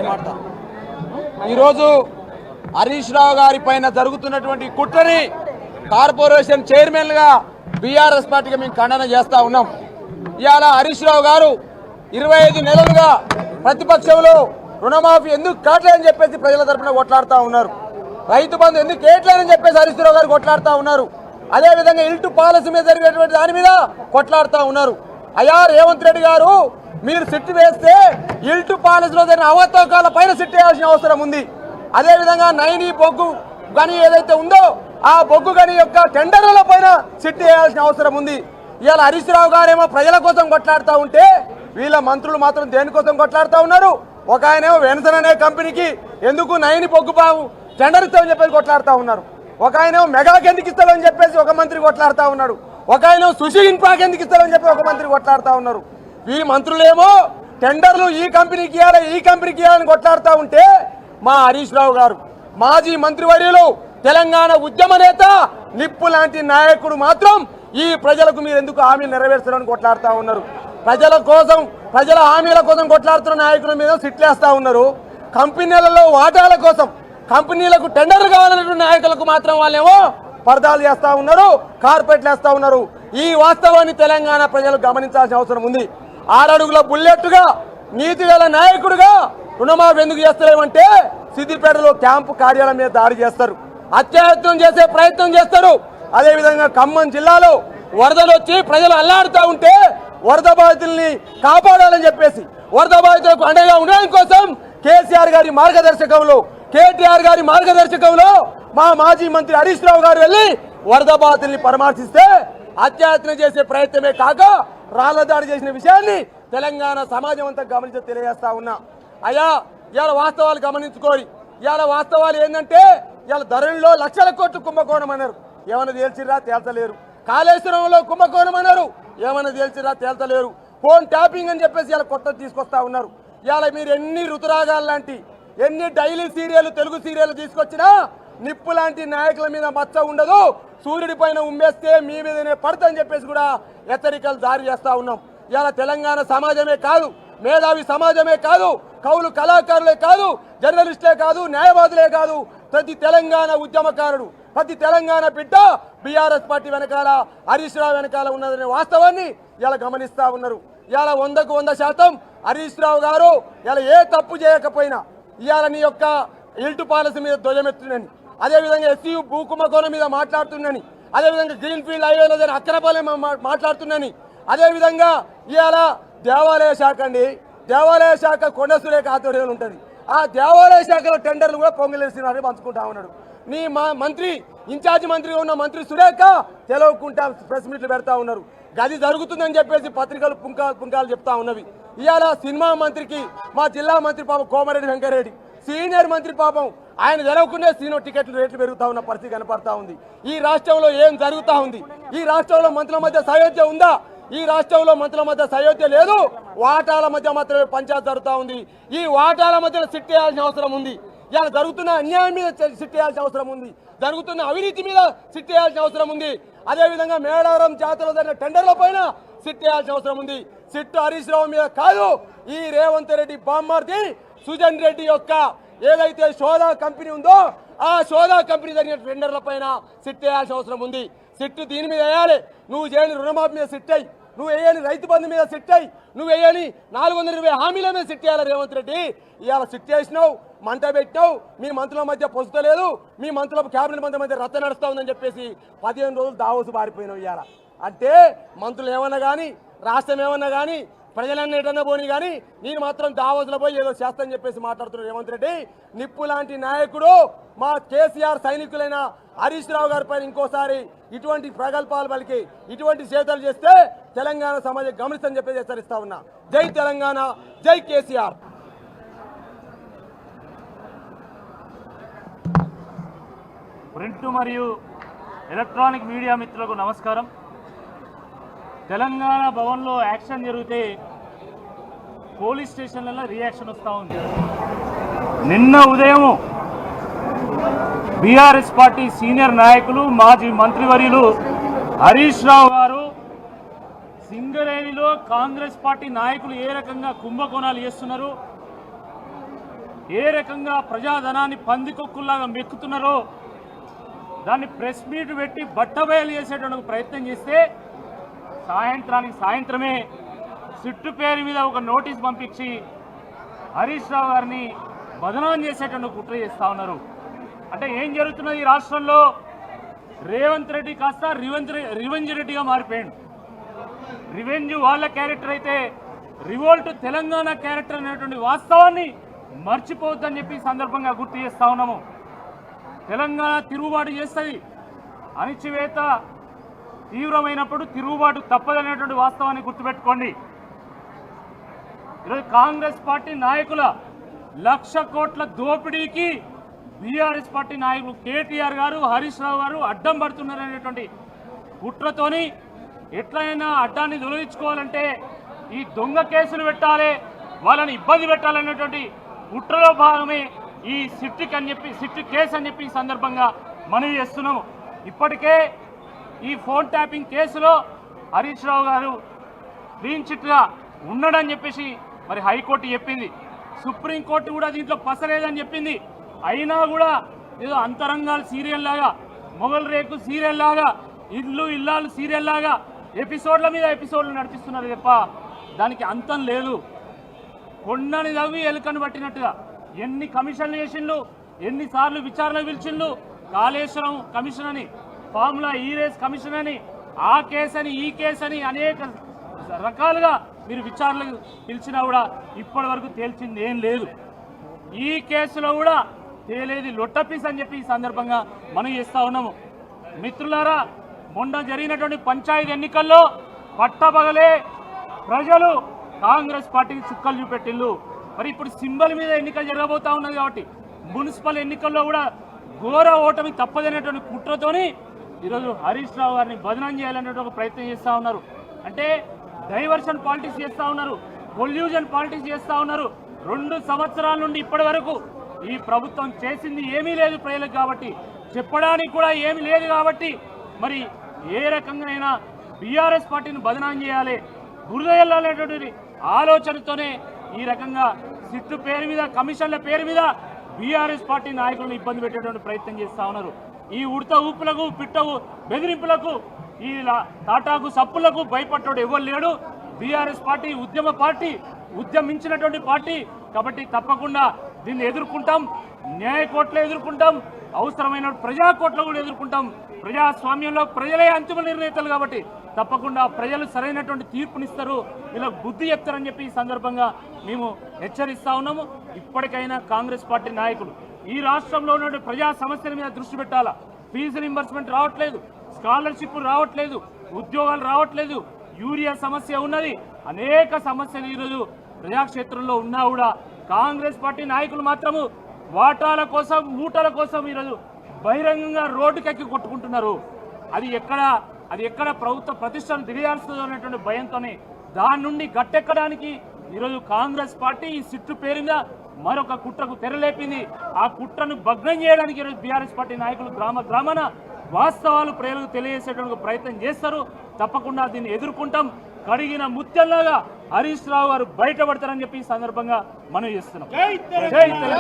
మాట్లాడతా ఈరోజు హరీష్ రావు గారి పైన జరుగుతున్నటువంటి కుట్రని కార్పొరేషన్ చైర్మన్గా బీఆర్ఎస్ పార్టీగా మేము ఖండన చేస్తా ఉన్నాం. ఇవాళ హరీష్ రావు గారు 25 నెలలుగా ప్రతిపక్షంలో రుణమాఫీ ఎందుకు కావట్లేదని చెప్పేసి ప్రజల తరఫున కొట్లాడుతూ ఉన్నారు. రైతు బంధు ఎందుకు కేట్లేదని చెప్పేసి హరీష్ రావు గారు కొట్లాడుతూ ఉన్నారు. అదేవిధంగా ఇల్టు పాలసీ మీద జరిగేటువంటి దాని మీద కొట్లాడుతూ ఉన్నారు. అయ్యా రేవంత్ రెడ్డి గారు, మీరు సిట్టు వేస్తే ఇల్టు పాలసీలో జరిగిన అవతవకాల పైన సిట్టు వేయాల్సిన అవసరం ఉంది. అదేవిధంగా నైని బొగ్గు గని ఏదైతే ఉందో ఆ బొగ్గు గని యొక్క టెండర్ల పైన సిట్టు వేయాల్సిన అవసరం ఉంది. ఇవాళ హరీష్ రావు గారేమో ప్రజల కోసం కొట్లాడుతూ ఉంటే వీళ్ళ మంత్రులు మాత్రం దేనికోసం కొట్లాడుతూ ఉన్నారు. ఒక ఆయనేమో వెన్సన్ అనే కంపెనీకి ఎందుకు నైని బొగ్గు బాగు టెండర్ ఇస్తామని చెప్పేసి కొట్లాడుతూ ఉన్నారు. ఒక ఆయనేమో మెగాకి ఎందుకు ఇస్తామని చెప్పేసి ఒక మంత్రి కొట్లాడుతూ ఉన్నాడు. ఒక ఆయన సుషి ఇన్ఫ్రాకి ఎందుకు ఇస్తామని చెప్పి ఒక మంత్రి కొట్లాడుతూ ఉన్నారు. ఈ మంత్రులేమో టెండర్లు ఈ కంపెనీకి ఇవ్వాలి ఈ కంపెనీకి ఇవ్వాలని కొట్లాడుతూ ఉంటే మా హరీష్ రావు గారు మాజీ మంత్రివర్యులు తెలంగాణ ఉద్యమ నేత నిప్పు లాంటి నాయకుడు మాత్రం ఈ ప్రజలకు మీరు ఎందుకు హామీలు నెరవేర్చాలని కొట్లాడుతూ ఉన్నారు. ప్రజల కోసం ప్రజల హామీల కోసం కొట్లాడుతున్న నాయకుల మీద సిట్లేస్తూ ఉన్నారు. కంపెనీలలో వాటాల కోసం కంపెనీలకు టెండర్లు కావాలన్నటువంటి నాయకులకు మాత్రం వాళ్ళేమో పరదాలు చేస్తూ ఉన్నారు, కార్పెట్లు వేస్తూ ఉన్నారు. ఈ వాస్తవాన్ని తెలంగాణ ప్రజలు గమనించాల్సిన అవసరం ఉంది. 6 అడుగుల బుల్లెట్టుగా నీతి గల నాయకుడుగా రుణమాఫీ ఎందుకు చేస్తలేమంటే సిద్దిపేటలో క్యాంపు కార్యాలయం మీద దాడి చేస్తారు, అత్యాయత్నం చేసే ప్రయత్నం చేస్తారు. అదేవిధంగా ఖమ్మం జిల్లాలో వరదలు వచ్చి ప్రజలు అల్లాడుతూ ఉంటే వరద బాధితుల్ని కాపాడాలని చెప్పేసి వరద బాధితులకు అండగా ఉండడం కోసం కేసీఆర్ గారి మార్గదర్శకంలో కేటీఆర్ గారి మార్గదర్శకంలో మా మాజీ మంత్రి హరీష్ రావు గారు వెళ్ళి వరద బాధితుల్ని పరామర్శిస్తే అత్యాయత్నం చేసే ప్రయత్నమే కాక రాళ్ల దాడి చేసిన విషయాన్ని తెలంగాణ సమాజం అంతా గమనించి తెలియజేస్తా ఉన్నా. అయ్యా ఇవాళ వాస్తవాలు గమనించుకోరి. ఇవాళ వాస్తవాలు ఏంటంటే ఇవాళ ధరణిలో లక్షల కోట్లు కుంభకోణం అన్నారు, ఏమైనా తేల్చిర్రా తేల్చలేరు. కాళేశ్వరంలో కుంభకోణం అన్నారు, ఏమైనా తేల్చిర్రా తేల్చలేరు. ఫోన్ ట్యాపింగ్ అని చెప్పేసి ఇలా కొత్త తీసుకొస్తా ఉన్నారు. ఇవాళ మీరు ఎన్ని ఋతురాగాలు లాంటి ఎన్ని డైలీ సీరియల్ తెలుగు సీరియల్ తీసుకొచ్చినా నిప్పు లాంటి నాయకుల మీద మచ్చ ఉండదు, సూర్యుడి పైన ఉమ్మేస్తే మీ మీదనే పడతని చెప్పేసి కూడా హెచ్చరికలు జారీ చేస్తా ఉన్నాం. ఇవాళ తెలంగాణ సమాజమే కాదు, మేధావి సమాజమే కాదు, కవులు కళాకారులే కాదు, జర్నలిస్టులే కాదు, న్యాయవాదులే కాదు, ప్రతి తెలంగాణ ఉద్యమకారుడు ప్రతి తెలంగాణ బిడ్డ బీఆర్ఎస్ పార్టీ వెనకాల హరీష్ రావు వెనకాల ఉన్నదనే వాస్తవాన్ని ఇలా గమనిస్తా ఉన్నారు. ఇవాళ 100కు 100% హరీష్ రావు గారు ఇలా ఏ తప్పు చేయకపోయినా ఇవాళ నీ యొక్క ఇల్టు పాలసీ మీద ధ్వజమెత్తుందని, అదేవిధంగా ఎస్యూ భూ కుంభకోణం మీద మాట్లాడుతుందని, అదేవిధంగా గ్రీన్ ఫీల్డ్ హైవేలో అక్రపాలే మాట్లాడుతుందని, అదేవిధంగా ఇవాళ దేవాలయ శాఖ అండి, దేవాలయ శాఖ కొండ సురేఖ ఆధ్వర్యంలో ఉంటుంది. ఆ దేవాలయ శాఖలో టెండర్లు కూడా పొంగిలేసినారని పంచుకుంటా ఉన్నాడు. నీ మంత్రి ఇన్ఛార్జి మంత్రిగా ఉన్న మంత్రి సురేఖ తెలవకుండా ప్రెస్ మీట్లు పెడతా ఉన్నారు. గది జరుగుతుందని చెప్పేసి పత్రికలు పుంకాలు చెప్తా ఉన్నవి. ఇవాళ సినిమా మంత్రికి మా జిల్లా మంత్రి పాపం కోమరెడ్డి వెంకరెడ్డి సీనియర్ మంత్రి పాపం ఆయన తెలవకుండా సీనో టికెట్లు రేట్లు పెరుగుతా ఉన్న పరిస్థితి కనపడతా ఉంది. ఈ రాష్ట్రంలో ఏం జరుగుతూ ఉంది? ఈ రాష్ట్రంలో మంత్రుల మధ్య సయోధ్య ఉందా? ఈ రాష్ట్రంలో మంత్రుల మధ్య సయోధ్య లేదు, వాటాల మధ్య మాత్రమే పంచాయతీ జరుగుతూ ఉంది. ఈ వాటాల మధ్య సిట్ చేయాల్సిన అవసరం ఉంది. ఇలా జరుగుతున్న అన్యాయం మీద సిట్ చేయాల్సిన అవసరం ఉంది, జరుగుతున్న అవినీతి మీద సిట్ చేయాల్సిన అవసరం ఉంది. అదేవిధంగా మేడారం జాతరలో జరిగిన టెండర్ల పైన సిట్ చేయాల్సిన అవసరం ఉంది. సిట్ హరీష్ రావు మీద కాదు, ఈ రేవంత్ రెడ్డి బామ్మర్ది సుజన్ రెడ్డి యొక్క ఏదైతే సోదా కంపెనీ ఉందో ఆ సోదా కంపెనీ జరిగిన టెండర్ల పైన సిట్ చేయాల్సిన అవసరం ఉంది. సిట్టు దీని మీద వేయాలి. నువ్వు చేయని రుణమాఫీ మీద సిట్ అయ్యి, నువ్వు వేయని రైతు బంధు మీద సిట్ అయ్యి, నువ్వు వేయని 420 హామీల మీద సిట్ చేయాలి. రేవంత్ రెడ్డి ఇవాళ సిట్ చేసినావు, మంట పెట్టావు, మీ మంత్రుల మధ్య పొసుతలేదు, మీ మంత్రుల క్యాబినెట్ మంత్రి మధ్య రచ్చ నడుస్తా ఉందని చెప్పేసి 15 రోజులు దావోసు బారిపోయినావు. ఇవాళ అంటే మంత్రులు ఏమన్నా కానీ రాష్ట్రం ఏమన్నా కానీ ప్రజలన్నీ ఎటన్నా పోని కానీ నేను మాత్రం దావోసులో పోయి ఏదో చేస్తానని చెప్పేసి మాట్లాడుతున్నారు రేవంత్ రెడ్డి. నిప్పు లాంటి నాయకుడు మా కేసీఆర్ సైనికులైన హరీష్ రావు గారి పైన ఇంకోసారి ఇటువంటి ప్రగల్భాలు పలికి ఇటువంటి చేతలు చేస్తే తెలంగాణ సమాజం గమనిస్తని చెప్పేసి హెచ్చరిస్తా ఉన్నా. జై తెలంగాణ, జై కేసీఆర్. ప్రింట్ మరియు ఎలక్ట్రానిక్ మీడియా మిత్రులకు నమస్కారం. తెలంగాణ భవన్లో యాక్షన్ జరిగితే పోలీస్ స్టేషన్లలో రియాక్షన్ వస్తూ ఉంది. నిన్న ఉదయం బీఆర్ఎస్ పార్టీ సీనియర్ నాయకులు మాజీ మంత్రివర్యులు హరీష్ రావు గారు సింగరేణిలో కాంగ్రెస్ పార్టీ నాయకులు ఏ రకంగా కుంభకోణాలు చేస్తున్నారు, ఏ రకంగా ప్రజాధనాన్ని పందికొక్కుల్లాగా మెక్కుతున్నారో దాన్ని ప్రెస్ మీట్ పెట్టి బట్టబయలు చేసేటువంటి ప్రయత్నం చేస్తే సాయంత్రానికి సాయంత్రమే సిట్టు పేరు మీద ఒక నోటీస్ పంపించి హరీష్ రావు గారిని బదనాం చేసేటువంటి కుట్ర చేస్తూ ఉన్నారు. అంటే ఏం జరుగుతున్నది ఈ రాష్ట్రంలో? రేవంత్ రెడ్డి కాస్త రివెంజ్ రెడ్డిగా మారిపోయాడు. రివెంజ్ వాళ్ళ క్యారెక్టర్ అయితే రివోల్ట్ తెలంగాణ క్యారెక్టర్ అనేటువంటి వాస్తవాన్ని మర్చిపోవద్దని చెప్పి సందర్భంగా గుర్తు చేస్తా ఉన్నాము. తెలంగాణ తిరుగుబాటు చేస్తుంది, అణిచివేత తీవ్రమైనప్పుడు తిరుగుబాటు తప్పదనేటువంటి వాస్తవాన్ని గుర్తుపెట్టుకోండి. ఈరోజు కాంగ్రెస్ పార్టీ నాయకుల 1,00,000 కోట్ల దోపిడీకి బీఆర్ఎస్ పార్టీ నాయకులు కేటీఆర్ గారు, హరీష్ రావు గారు అడ్డం పడుతున్నారనేటువంటి కుట్రతోని ఎట్లయినా అడ్డాన్ని తొలగించుకోవాలంటే ఈ దొంగ కేసులు పెట్టాలి, వాళ్ళని ఇబ్బంది పెట్టాలనేటువంటి కుట్రలో భాగమే ఈ సిట్టు కేసు అని చెప్పి ఈ సందర్భంగా మనవి చేస్తున్నాము. ఇప్పటికే ఈ ఫోన్ ట్యాపింగ్ కేసులో హరీష్ రావు గారు క్లీన్ చిట్గా ఉన్నాడని చెప్పేసి మరి హైకోర్టు చెప్పింది. సుప్రీంకోర్టు కూడా దీంట్లో పసలేదని చెప్పింది. అయినా కూడా ఏదో అంతరంగాలు సీరియల్ లాగా, మొగల్ రేకు సీరియల్ లాగా, ఇల్లు ఇల్లాలు సీరియల్ లాగా ఎపిసోడ్ల మీద ఎపిసోడ్లు నడిపిస్తున్నారు తప్ప దానికి అంతం లేదు. కొండని తవ్వి ఎలుకను పట్టినట్టుగా ఎన్ని కమిషన్లు చేసిండ్లు, ఎన్నిసార్లు విచారణకు పిలిచిండ్లు. కాళేశ్వరం కమిషన్ అని, ఫార్ములా ఈరేస్ కమిషన్ అని, ఆ కేసు అని, ఈ కేసు అని అనేక రకాలుగా మీరు విచారణకు పిలిచినా కూడా ఇప్పటి వరకు తేల్చింది ఏం లేదు. ఈ కేసులో కూడా తేలేది లొట్టపీస్ అని చెప్పి ఈ సందర్భంగా మనం చేస్తూ ఉన్నాము. మిత్రులారా, మొన్న జరిగినటువంటి పంచాయతీ ఎన్నికల్లో పట్టపగలే ప్రజలు కాంగ్రెస్ పార్టీకి చుక్కలు చూపెట్టిళ్ళు. మరి ఇప్పుడు సింబల్ మీద ఎన్నికలు జరగబోతా ఉన్నది కాబట్టి మున్సిపల్ ఎన్నికల్లో కూడా ఘోర ఓటమి తప్పదనేటువంటి కుట్రతోని ఈరోజు హరీష్ రావు గారిని బదనాం చేయాలనేటువంటి ఒక ప్రయత్నం చేస్తూ ఉన్నారు. అంటే డైవర్షన్ పాలిటిక్స్ చేస్తూ ఉన్నారు, పొల్యూషన్ పాలిటిక్స్ చేస్తూ ఉన్నారు. 2 సంవత్సరాల నుండి ఇప్పటి వరకు ఈ ప్రభుత్వం చేసింది ఏమీ లేదు ప్రజలకు, కాబట్టి చెప్పడానికి కూడా ఏమీ లేదు. కాబట్టి మరి ఏ రకంగానైనా బీఆర్ఎస్ పార్టీని బదనాం చేయాలి, బురద వెళ్ళాలనేటువంటి ఆలోచనతోనే ఈ రకంగా సిట్టు పేరు మీద, కమిషన్ల పేరు మీద బీఆర్ఎస్ పార్టీ నాయకులను ఇబ్బంది పెట్టేటువంటి ప్రయత్నం చేస్తూ ఉన్నారు. ఈ ఉడత ఊపులకు, పిట్టవు బెదిరింపులకు, ఈ తాటాకు సప్పులకు భయపడ్డాడు ఎవరు లేడు. బీఆర్ఎస్ పార్టీ ఉద్యమ పార్టీ, ఉద్యమించినటువంటి పార్టీ. కాబట్టి తప్పకుండా దీన్ని ఎదుర్కొంటాం, న్యాయ కోర్టులో ఎదుర్కొంటాం, అవసరమైన ప్రజా కోర్టులో కూడా ఎదుర్కొంటాం. ప్రజాస్వామ్యంలో ప్రజలే అంతిమ నిర్ణేతలు కాబట్టి తప్పకుండా ప్రజలు సరైనటువంటి తీర్పునిస్తారు, వీళ్ళకి బుద్ధి చెప్తారని చెప్పి ఈ సందర్భంగా మేము హెచ్చరిస్తా ఉన్నాము. ఇప్పటికైనా కాంగ్రెస్ పార్టీ నాయకులు ఈ రాష్ట్రంలో ఉన్నటువంటి ప్రజా సమస్యల మీద దృష్టి పెట్టాలా. ఫీజు రింబర్స్మెంట్ రావట్లేదు, స్కాలర్షిప్ రావట్లేదు, ఉద్యోగాలు రావట్లేదు, యూరియా సమస్య ఉన్నది, అనేక సమస్యలు ఈరోజు ప్రజాక్షేత్రంలో ఉన్నా కూడా కాంగ్రెస్ పార్టీ నాయకులు మాత్రము వాటాల కోసం, మూటల కోసం ఈరోజు బహిరంగంగా రోడ్డుకెక్కి కొట్టుకుంటున్నారు. అది ఎక్కడ ప్రభుత్వ ప్రతిష్టను దిగజారుస్తుందో అనేటువంటి భయంతోనే దాని నుండి గట్టెక్కడానికి ఈరోజు కాంగ్రెస్ పార్టీ ఈ సిట్టు పేరుగా మరొక కుట్రకు తెరలేపింది. ఆ కుట్రను భగ్నం చేయడానికి ఈరోజు బీఆర్ఎస్ పార్టీ నాయకులు గ్రామాన వాస్తవాలు ప్రజలకు తెలియజేసేటువంటి ప్రయత్నం చేస్తారు. తప్పకుండా దీన్ని ఎదుర్కొంటాం. కడిగిన ముత్యంలాగా హరీష్ రావు గారు బయటపడతారని చెప్పి ఈ సందర్భంగా మనం చేస్తున్నాం. జై తెలంగాణ.